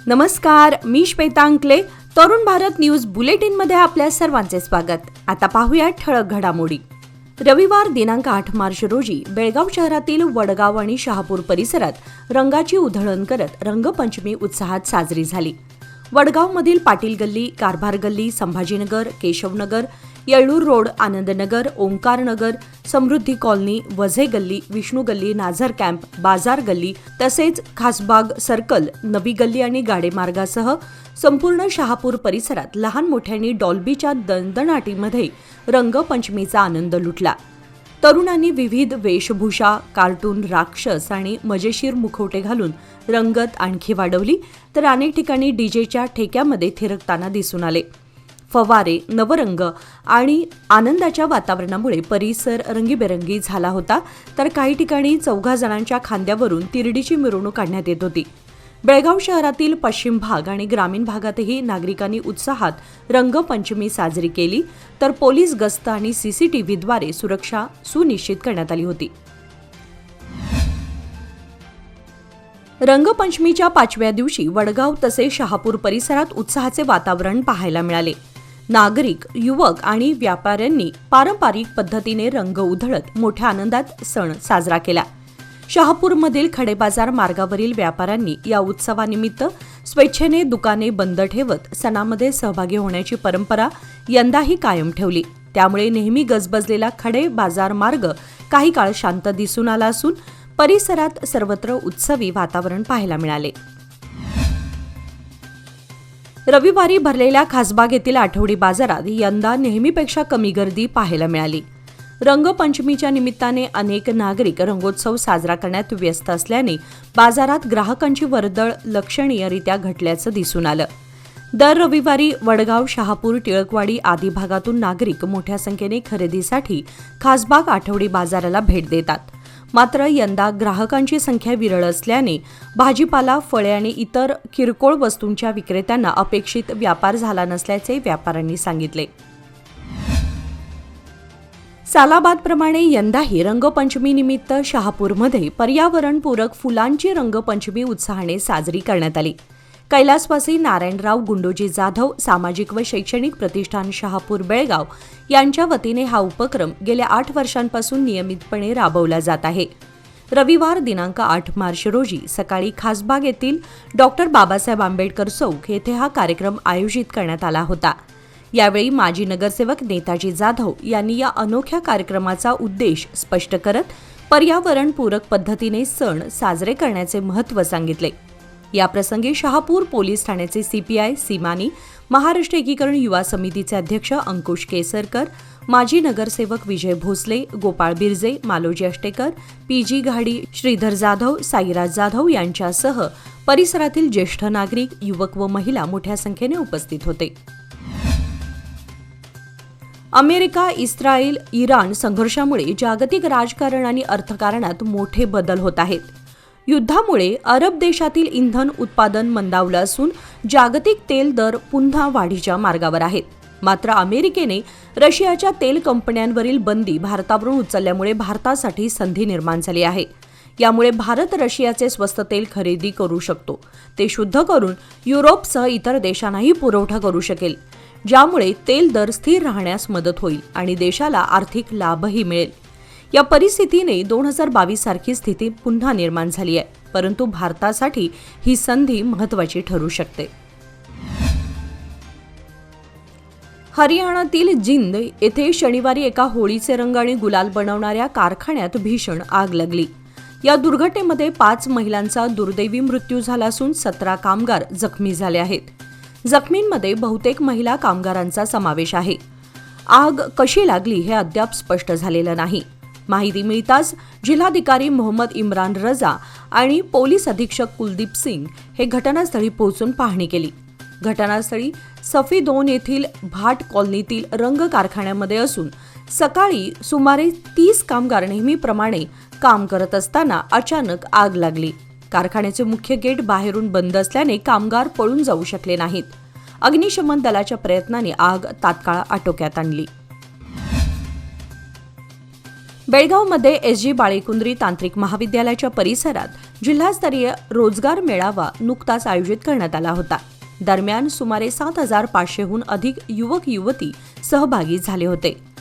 नमस्कार, मी श्वेता अंकले. तरुण भारत न्यूज बुलेटिनमध्ये आपल्या सर्वांचे स्वागत. आता पाहूया ठळक घडामोडी. रविवार दिनांक 8 मार्च रोजी बेळगाव शहरातील वडगाव आणि शहापूर परिसरात रंगाची उधळण करत रंगपंचमी उत्साहात साजरी झाली. वडगावमधील पाटील गल्ली, कारभार गल्ली, संभाजीनगर, केशवनगर, येळ्ळूर रोड, आनंदनगर, ओंकार नगर, समृद्धी कॉलनी, वझे गल्ली, विष्णू गल्ली, नाझर कॅम्प, बाजार गल्ली तसेच खासबाग सर्कल, नवी गल्ली आणि गाडेमार्गासह संपूर्ण शहापूर परिसरात लहान मोठ्यांनी डॉल्बीच्या दणदणाटीमध्ये रंगपंचमीचा आनंद लुटला. तरुणांनी विविध वेशभूषा, कार्टून, राक्षस आणि मजेशीर मुखवटे घालून रंगत आणखी वाढवली, तर अनेक ठिकाणी डीजेच्या ठेक्यामध्ये थिरकताना दिसून आले. फवारे, नवरंग आणि आनंदाच्या वातावरणामुळे परिसर रंगीबेरंगी झाला होता, तर काही ठिकाणी 14 जणांच्या खांद्यावरून तिरडीची मिरवणूक काढण्यात येत होती. बेळगाव शहरातील पश्चिम भाग आणि ग्रामीण भागातही नागरिकांनी उत्साहात रंगपंचमी साजरी केली, तर पोलीस गस्त आणि सीसीटीव्हीद्वारे सुरक्षा सुनिश्चित करण्यात आली होती. रंगपंचमीच्या 5व्या दिवशी वडगाव तसेच शहापूर परिसरात उत्साहाचे वातावरण पाहायला मिळाले. नागरिक, युवक आणि व्यापाऱ्यांनी पारंपरिक पद्धतीने रंग उधळत मोठ्या आनंदात सण साजरा केला. शहापूरमधील खडेबाजार मार्गावरील व्यापाऱ्यांनी या उत्सवानिमित्त स्वेच्छेने दुकाने बंद ठेवत सणामध्ये सहभागी होण्याची परंपरा यंदाही कायम ठेवली. त्यामुळे नेहमी गजबजलेला खडे बाजार मार्ग काही काळ शांत दिसून आला असून परिसरात सर्वत्र उत्सवी वातावरण पाहायला मिळाले. रविवारी भरलेल्या खासबाग येथील आठवडी बाजारात यंदा नेहमीपेक्षा कमी गर्दी पाहायला मिळाली. रंगपंचमीच्या निमित्ताने अनेक नागरिक रंगोत्सव साजरा करण्यात व्यस्त असल्याने बाजारात ग्राहकांची वर्दळ लक्षणीयरित्या घटल्याचं दिसून आलं. दर रविवारी वडगाव, शहापूर, टिळकवाडी आदी भागातून नागरिक मोठ्या संख्येने खरेदीसाठी खासबाग आठवडी बाजाराला भेट देतात. मात्र यंदा ग्राहकांची संख्या विरळ असल्याने भाजीपाला, फळे आणि इतर किरकोळ वस्तूंच्या विक्रेत्यांना अपेक्षित व्यापार झाला नसल्याचे व्यापाऱ्यांनी सांगितले. सालाबादप्रमाणे यंदाही रंगपंचमीनिमित्त शहापूरमध्ये पर्यावरणपूरक फुलांची रंगपंचमी उत्साहाने साजरी करण्यात आली. कैलासवासी नारायणराव गुंडोजी जाधव सामाजिक व शैक्षणिक प्रतिष्ठान शहापूर बेळगाव यांच्या वतीने हा उपक्रम गेल्या 8 वर्षांपासून नियमितपणे राबवला जात आहे. रविवार दिनांक 8 मार्च रोजी सकाळी खासबाग येथील डॉक्टर बाबासाहेब आंबेडकर चौक येथे हा कार्यक्रम आयोजित करण्यात आला होता. यावेळी माजी नगरसेवक नेताजी जाधव यांनी या अनोख्या कार्यक्रमाचा उद्देश स्पष्ट करत पर्यावरणपूरक पद्धतीने सण साजरे करण्याचे महत्त्व सांगितले. याप्रसंगी शहापूर पोलीस ठाण्याचे सीपीआय सीमानी, महाराष्ट्र एकीकरण युवा समितीचे अध्यक्ष अंकुश केसरकर, माजी नगरसेवक विजय भोसले, गोपाळ बिरजे, मालोजी अष्टेकर, पीजी घाडी, श्रीधर जाधव, साईराज जाधव यांच्यासह परिसरातील ज्येष्ठ नागरिक, युवक व महिला मोठ्या संख्येने उपस्थित होते. अमेरिका, इस्रायल, इराण संघर्षामुळे जागतिक राजकारण आणि अर्थकारणात मोठे बदल होत आहेत. युद्धामुळे अरब देशातील इंधन उत्पादन मंदावलं असून जागतिक तेल दर पुन्हा वाढीच्या मार्गावर आहेत. मात्र अमेरिकेने रशियाच्या तेल कंपन्यांवरील बंदी भारतावरून उचलल्यामुळे भारतासाठी संधी निर्माण झाली आहे. यामुळे भारत रशियाचे स्वस्त तेल खरेदी करू शकतो. ते शुद्ध करून युरोपसह इतर देशांनाही पुरवठा करू शकेल, ज्यामुळे तेल दर स्थिर राहण्यास मदत होईल आणि देशाला आर्थिक लाभही मिळेल. या परिस्थितीने 2022 सारखी स्थिती पुन्हा निर्माण झाली आहे, परंतु भारतासाठी ही संधी महत्त्वाची ठरू शकते. हरियाणातील जिंद येथे शनिवारी एका होळीचे रंग आणि गुलाल बनवणाऱ्या कारखान्यात भीषण आग लागली. या दुर्घटनेमध्ये 5 महिलांचा दुर्दैवी मृत्यू झाला असून 17 कामगार जखमी झाले आहेत. जखमींमध्ये बहुतेक महिला कामगारांचा समावेश आहे. आग कशी लागली हे अद्याप स्पष्ट झालेलं नाही. माहिती मिळताच जिल्हाधिकारी मोहम्मद इम्रान रजा आणि पोलीस अधीक्षक कुलदीप सिंग हे घटनास्थळी पोहोचून पाहणी केली. घटनास्थळी सफी 2 येथील भाट कॉलनीतील रंग कारखान्यामध्ये असून सकाळी सुमारे 30 कामगार नेहमीप्रमाणे काम करत असताना अचानक आग लागली. कारखान्याचे मुख्य गेट बाहेरून बंद असल्याने कामगार पळून जाऊ शकले नाहीत. अग्निशमन दलाच्या प्रयत्नाने आग तात्काळ आटोक्यात आणली. बेळगावमध्ये एस.जी. बाळेकुंद्री तांत्रिक महाविद्यालयाच्या परिसरात जिल्हास्तरीय रोजगार मेळावा नुकताच आयोजित करण्यात आला होता. दरम्यान सुमारे 7,500हून अधिक युवक युवती सहभागी झाले होते.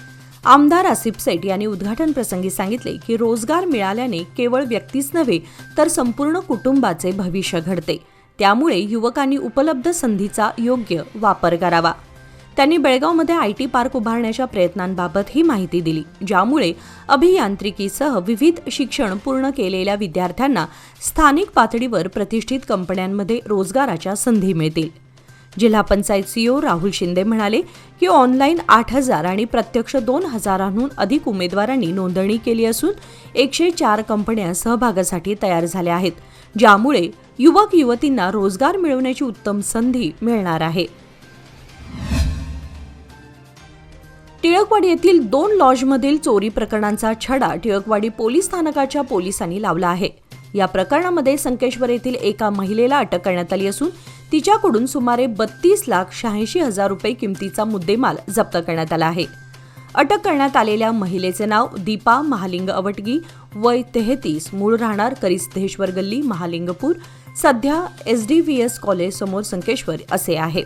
आमदार आसिफ सेठ यांनी उद्घाटन प्रसंगी सांगितले की रोजगार मिळाल्याने केवळ व्यक्तीच नव्हे तर संपूर्ण कुटुंबाचे भविष्य घडते. त्यामुळे युवकांनी उपलब्ध संधीचा योग्य वापर करावा. त्यांनी बेळगावमध्ये आयटी पार्क उभारण्याच्या प्रयत्नांबाबतही माहिती दिली, ज्यामुळे अभियांत्रिकीसह विविध शिक्षण पूर्ण केलेल्या विद्यार्थ्यांना स्थानिक पातळीवर प्रतिष्ठित कंपन्यांमध्ये रोजगाराच्या संधी मिळतील. जिल्हा पंचायत सीईओ राहुल शिंदे म्हणाले की ऑनलाईन 8,000 आणि प्रत्यक्ष 2,000हून अधिक उमेदवारांनी नोंदणी केली असून 104 कंपन्या सहभागासाठी तयार झाल्या आहेत, ज्यामुळे युवक युवतींना रोजगार मिळवण्याची उत्तम संधी मिळणार आहे. टिळकवाडी येथील 2 लॉजमधील चोरी प्रकरणांचा छडा टिळकवाडी पोलीस स्थानकाच्या पोलिसांनी लावला आहे. या प्रकरणामध्ये संकेश्वर येथील एका महिलेला अटक करण्यात आली असून तिच्याकडून सुमारे 32,86,000 रुपये किमतीचा मुद्देमाल जप्त करण्यात आला आहे. अटक करण्यात आलेल्या महिलेचे नाव दीपा महालिंग अवटगी, वय 33, मूळ राहणार करिसिद्धेश्वर गल्ली, महालिंगपूर, सध्या SDVS कॉलेज समोर संकेश्वर असे आहे.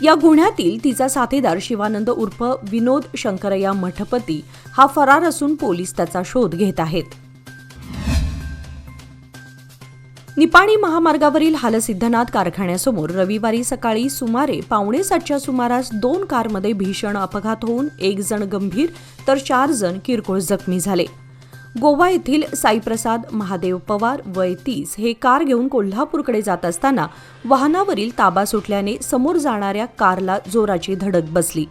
या गुन्ह्यातील तिचा साथीदार शिवानंद उर्फ विनोद शंकरय्या मठपती हा फरार असून पोलीस त्याचा शोध घेत आहेत. निपाणी महामार्गावरील हालसिद्धनाथ कारखान्यासमोर रविवारी सकाळी सुमारे 6:45च्या सुमारास 2 कारमध्ये भीषण अपघात होऊन 1 जण गंभीर तर 4 जण किरकोळ जखमी झाले. गोवा येथील साईप्रसाद महादेव पवार वय 30 हे कार घेऊन कोल्हापूरकडे जात असताना वाहनावरील ताबा सुटल्याने समोर जाणाऱ्या कारला जोराची धडक बसली.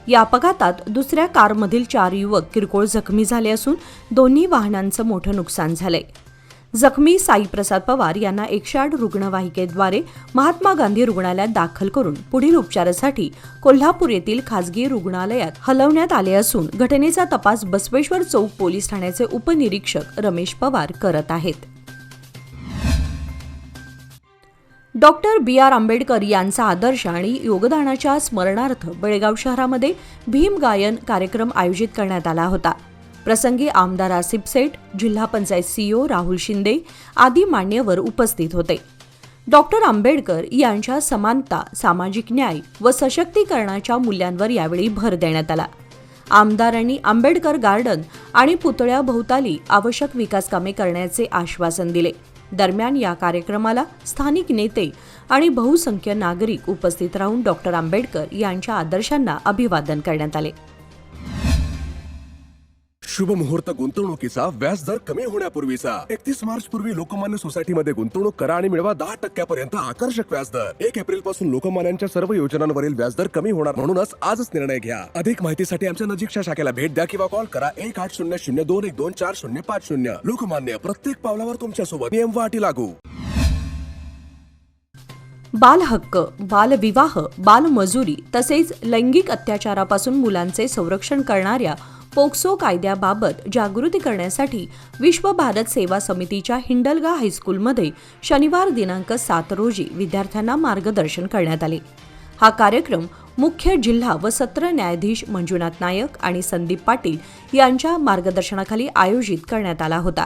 या अपघातात दुसऱ्या कारमधील 4 युवक किरकोळ जखमी झाले असून दोन्ही वाहनांचं मोठं नुकसान झालंय. जखमी साईप्रसाद पवार यांना 108 रुग्णवाहिकेद्वारे महात्मा गांधी रुग्णालयात दाखल करून पुढील उपचारासाठी कोल्हापूर येथील खासगी रुग्णालयात हलवण्यात आले असून घटनेचा तपास बसवेश्वर चौक पोलीस ठाण्याचे उपनिरीक्षक रमेश पवार करत आहेत. Doctor B.R. आंबेडकर यांचा आदर्श आणि योगदानाच्या स्मरणार्थ बेळगाव शहरामध्ये भीम गायन कार्यक्रम आयोजित करण्यात आला होता. प्रसंगी आमदार आसिफ सेठ, जिल्हा पंचायत सीईओ राहुल शिंदे आदी मान्यवर उपस्थित होते. डॉक्टर आंबेडकर यांच्या समानता, सामाजिक न्याय व सशक्तीकरणाच्या मूल्यांवर यावेळी भर देण्यात आला. आमदारांनी आंबेडकर गार्डन आणि पुतळ्याभोवताली आवश्यक विकास कामे करण्याचे आश्वासन दिले. दरम्यान या कार्यक्रमाला स्थानिक नेते आणि बहुसंख्य नागरिक उपस्थित राहून डॉक्टर आंबेडकर यांच्या आदर्शांना अभिवादन करण्यात आले. शुभ मुहूर्त गुंतवणुकीचा व्याजदर कमी होण्यापूर्वीचा 31 मार्च पूर्वी लोकमान्य सोसायटीमध्ये गुंतवणूक करा आणि मिळवा 10% आकर्षक व्याजदर. 1 एप्रिल पासून लोकमान्यांच्या सर्व योजनांवरील व्याजदर कमी होणार, म्हणूनच आजच निर्णय घ्या. अधिक माहितीसाठी आमच्या नजीकच्या शाखेला भेट द्या किंवा कॉल करा 1800-212-4050. लोकमान्य, प्रत्येक पावलावर तुमच्या सोबत. नियम व अटी लागू. बालहक्क, बालविवाह, बालमजुरी तसेच लैंगिक अत्याचारापासून मुलांचे संरक्षण करणाऱ्या पोक्सो कायद्याबाबत जागृती करण्यासाठी विश्व भारत सेवा समितीच्या हिंडलगा हायस्कूलमध्ये शनिवार दिनांक 7 रोजी विद्यार्थ्यांना मार्गदर्शन करण्यात आले. हा कार्यक्रम मुख्य जिल्हा व सत्र न्यायाधीश मंजुनाथ नायक आणि संदीप पाटील यांच्या मार्गदर्शनाखाली आयोजित करण्यात आला होता.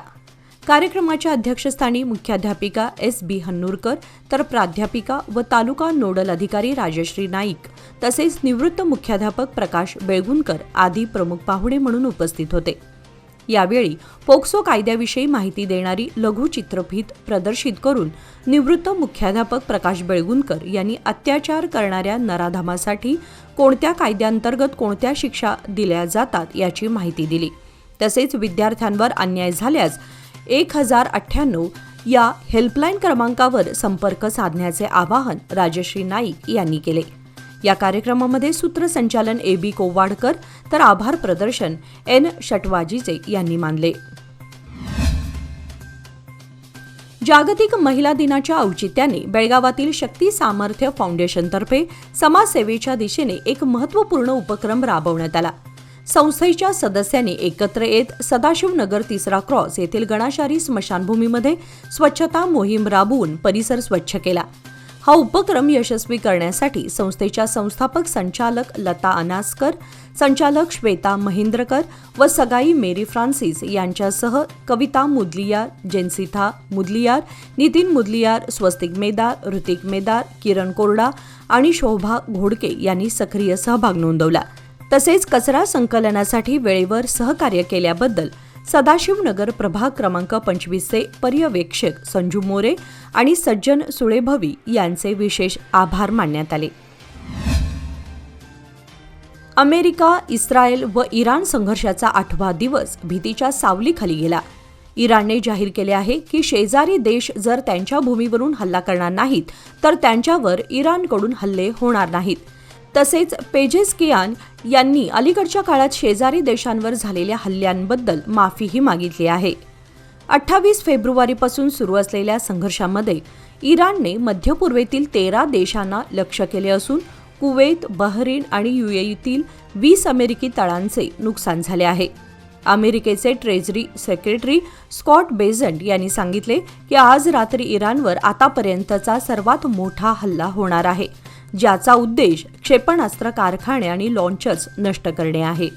कार्यक्रमाच्या अध्यक्षस्थानी मुख्याध्यापिका S.B. हन्नूरकर तर प्राध्यापिका व तालुका नोडल अधिकारी राजश्री नाईक तसेच निवृत्त मुख्याध्यापक प्रकाश बेळगुणकर आदी प्रमुख पाहुणे म्हणून उपस्थित होते. यावेळी पोक्सो कायद्याविषयी माहिती देणारी लघुचित्रफीत प्रदर्शित करून निवृत्त मुख्याध्यापक प्रकाश बेळगुणकर यांनी अत्याचार करणाऱ्या नराधमासाठी कोणत्या कायद्यांतर्गत कोणत्या शिक्षा दिल्या जातात याची माहिती दिली. तसेच विद्यार्थ्यांवर अन्याय झाल्यास 1098 या हेल्पलाईन क्रमांकावर संपर्क साधण्याचे आवाहन राजश्री नाईक यांनी केले. या कार्यक्रमामध्ये सूत्रसंचालन A.B. कोवाडकर तर आभार प्रदर्शन N. शटवाजीचे यांनी मानले. जागतिक महिला दिनाच्या औचित्याने बेळगावातील शक्ती सामर्थ्य फाउंडेशनतर्फे समाजसेवेच्या दिशेने एक महत्त्वपूर्ण उपक्रम राबवण्यात आला. संस्थेच्या सदस्यांनी एकत्र येत सदाशिवनगर 3 क्रॉस येथील गणाशारी स्मशानभूमीमध्ये स्वच्छता मोहीम राबवून परिसर स्वच्छ केला. हा उपक्रम यशस्वी करण्यासाठी संस्थेच्या संस्थापक संचालक लता अनासकर, संचालक श्वेता महेंद्रकर व सगाई मेरी फ्रान्सिस यांच्यासह कविता मुदलियार, जेन्सिथा मुदलियार, नितीन मुदलियार, स्वस्तिक मेदार, ऋतिक मेदार, किरण कोरडा आणि शोभा घोडके यांनी सक्रिय सहभाग नोंदवला. तसेच कचरा संकलनासाठी वेळेवर सहकार्य केल्याबद्दल सदाशिवनगर प्रभाग क्रमांक 25चे पर्यवेक्षक संजू मोरे आणि सज्जन सुळेभवी यांचे विशेष आभार मानण्यात आले. अमेरिका, इस्रायल व इराण संघर्षाचा 8वा दिवस भीतीच्या सावलीखाली गेला. इराणने जाहीर केले आहे की शेजारी देश जर त्यांच्या भूमीवरून हल्ला करणार नाहीत तर त्यांच्यावर इराणकडून हल्ले होणार नाहीत. तसेच पेजेस्कियान यांनी अलीकडच्या काळात शेजारी देशांवर झालेल्या हल्ल्यांबद्दल माफीही मागितली आहे. 28 फेब्रुवारीपासून सुरू असलेल्या संघर्षामध्ये इराणने मध्य पूर्वेतील 13 देशांना लक्ष्य केले असून कुवेत, बहरीन आणि UAEतील 20 अमेरिकी तळांचे नुकसान झाले आहे. अमेरिकेचे ट्रेझरी सेक्रेटरी स्कॉट बेझंट यांनी सांगितले की आज रात्री इराणवर आतापर्यंतचा सर्वात मोठा हल्ला होणार आहे, ज्याचा उद्देश क्षेपणास्त्र कारखाने आणि लॉन्चर्स नष्ट करणे आहे.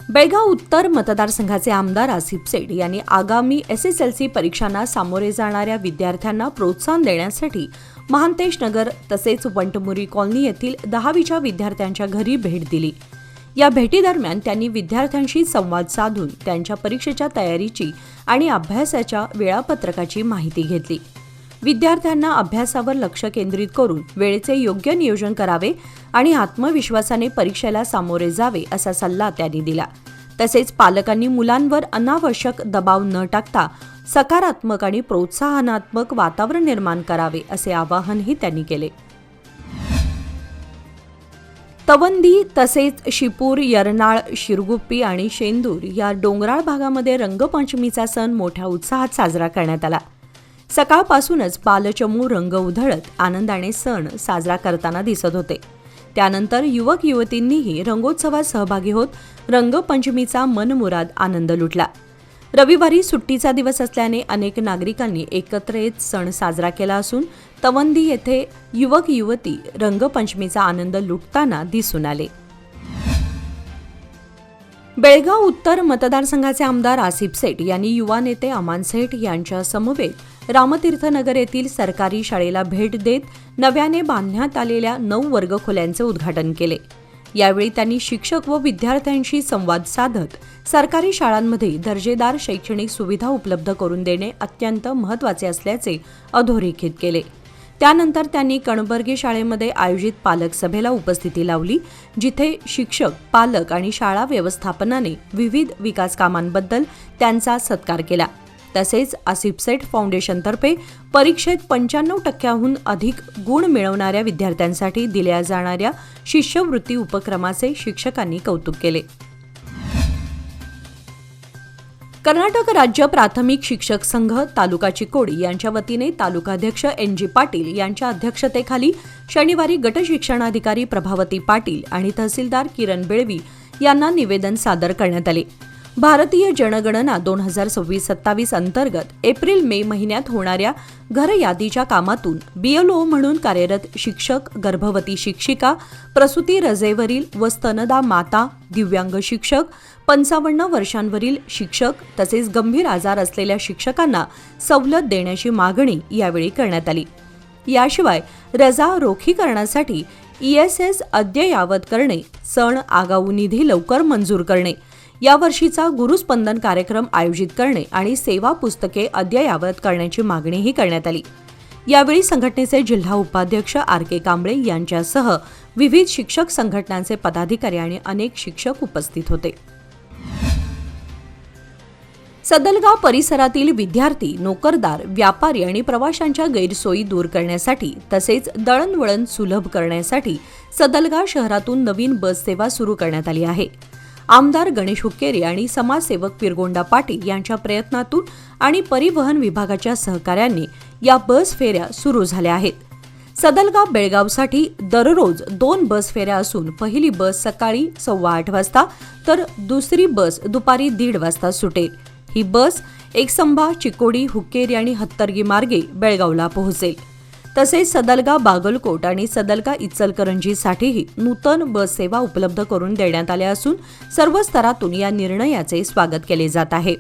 बेळगाव उत्तर मतदारसंघाचे आमदार आसिफ सेठ यांनी आगामी SSLC परीक्षांना सामोरे जाणाऱ्या विद्यार्थ्यांना प्रोत्साहन देण्यासाठी महांतेश नगर तसेच वंटमुरी कॉलनी येथील 10वीच्या विद्यार्थ्यांच्या घरी भेट दिली. या भेटीदरम्यान त्यांनी विद्यार्थ्यांशी संवाद साधून त्यांच्या परीक्षेच्या तयारीची आणि अभ्यासाच्या वेळापत्रकाची माहिती घेतली. विद्यार्थ्यांना अभ्यासावर लक्ष केंद्रित करून वेळेचे योग्य नियोजन करावे आणि आत्मविश्वासाने परीक्षेला सामोरे जावे असा सल्ला त्यांनी दिला. तसेच पालकांनी मुलांवर अनावश्यक दबाव न टाकता सकारात्मक आणि प्रोत्साहनात्मक वातावरण निर्माण करावे असे आवाहनही त्यांनी केले. तवंदी तसेच शिपूर, यरनाळ, शिरगुप्पी आणि शेंदूर या डोंगराळ भागामध्ये रंगपंचमीचा सण मोठ्या उत्साहात साजरा करण्यात आला. सकाळपासूनच बालचमू रंग उधळत आनंदाने सण साजरा करताना दिसत होते. त्यानंतर युवक युवतींनीही रंगोत्सवात सहभागी होत रंगपंचमीचा मनमुराद आनंद लुटला. रविवारी सुट्टीचा दिवस असल्याने अनेक नागरिकांनी एकत्र येत सण साजरा केला असून तवंदी येथे युवक युवती रंगपंचमीचा आनंद लुटताना दिसून आले. बेळगाव उत्तर मतदारसंघाचे आमदार आसिफ सेठ यांनी युवा नेते अमान सेठ यांच्या समवेत रामतीर्थनगर येथील सरकारी शाळेला भेट देत नव्याने बांधण्यात आलेल्या 9 वर्गखोल्यांचे उद्घाटन केले. यावेळी त्यांनी शिक्षक व विद्यार्थ्यांशी संवाद साधत सरकारी शाळांमध्ये दर्जेदार शैक्षणिक सुविधा उपलब्ध करून देणे अत्यंत महत्त्वाचे असल्याचे अधोरेखित केले. त्यानंतर त्यांनी कणबर्गी शाळेमध्ये आयोजित पालक सभेला उपस्थिती लावली, जिथे शिक्षक, पालक आणि शाळा व्यवस्थापनाने विविध विकास कामांबद्दल त्यांचा सत्कार केला. तसेच आसिफ सेठ फाउंडेशनतर्फे परीक्षेत 95% अधिक गुण मिळवणाऱ्या विद्यार्थ्यांसाठी दिल्या जाणाऱ्या शिष्यवृत्ती उपक्रमाचे शिक्षकांनी कौतुक केले. कर्नाटक राज्य प्राथमिक शिक्षक संघ तालुका चिकोडी यांच्या वतीने तालुकाध्यक्ष NG पाटील यांच्या अध्यक्षतेखाली शनिवारी गट शिक्षणाधिकारी प्रभावती पाटील आणि तहसीलदार किरण बेळवी यांना निवेदन सादर करण्यात आले. भारतीय जनगणना 2026-27 अंतर्गत एप्रिल-मे महिन्यात होणाऱ्या घर यादीच्या कामातून BLO म्हणून कार्यरत शिक्षक, गर्भवती शिक्षिका, प्रसूती रजेवरील व स्तनदा माता, दिव्यांग शिक्षक, 55 वर्षांवरील शिक्षक तसेच गंभीर आजार असलेल्या शिक्षकांना सवलत देण्याची मागणी यावेळी करण्यात आली. याशिवाय रजा रोखीकरणासाठी ESS अद्ययावत करणे, सण आगाऊ निधी लवकर मंजूर करणे, यावर्षीचा गुरुस्पंदन कार्यक्रम आयोजित करणे आणि सेवा पुस्तके अद्ययावत करण्याची मागणीही करण्यात आली. यावेळी संघटनेचे जिल्हा उपाध्यक्ष RK कांबळे यांच्यासह विविध शिक्षक संघटनांचे पदाधिकारी आणि अनेक शिक्षक उपस्थित होते. सदलगाव परिसरातील विद्यार्थी, नोकरदार, व्यापारी आणि प्रवाशांच्या गैरसोयी दूर करण्यासाठी तसेच दळणवळण सुलभ करण्यासाठी सदलगाव शहरातून नवीन बस सेवा सुरू करण्यात आली आहे. आमदार गणेश हुक्केरी आणि समाजसेवक पिरगोंडा पाटील यांच्या प्रयत्नातून आणि परिवहन विभागाच्या सहकार्याने या बस फेऱ्या सुरू झाल्या आहेत. सदलगाव बेळगावसाठी दररोज 2 बस फेऱ्या असून पहिली बस सकाळी 8:15 वाजता तर दुसरी बस दुपारी 1:30 वाजता सुटेल. ही बस एकसंबा, चिकोडी, हुक्केरी आणि हत्तरगी मार्गे बेळगावला पोहोचेल. तसेच सदलगा, बागलकोट आणि सदलगा इचलकरंजीसाठीही नूतन बस सेवा उपलब्ध करून देण्यात आल्या असून सर्व स्तरातून या निर्णयाचे स्वागत केले जात आहे.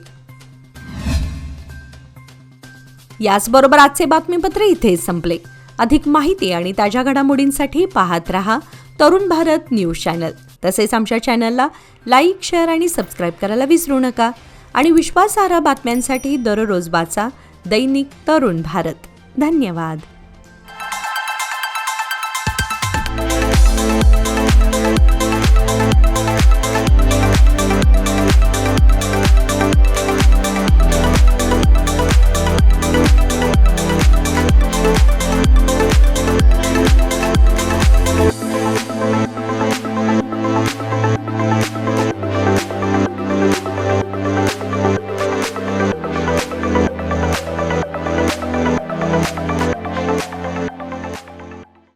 याचबरोबर आजचे बातमीपत्र इथेच संपले. अधिक माहिती आणि ताज्या घडामोडींसाठी पाहत रहा तरुण भारत न्यूज चॅनल. तसेच आमच्या चॅनलला लाईक, शेअर आणि सबस्क्राईब करायला विसरू नका. आणि विश्वासार्ह बातम्यांसाठी दररोज वाचा दैनिक तरुण भारत. धन्यवाद.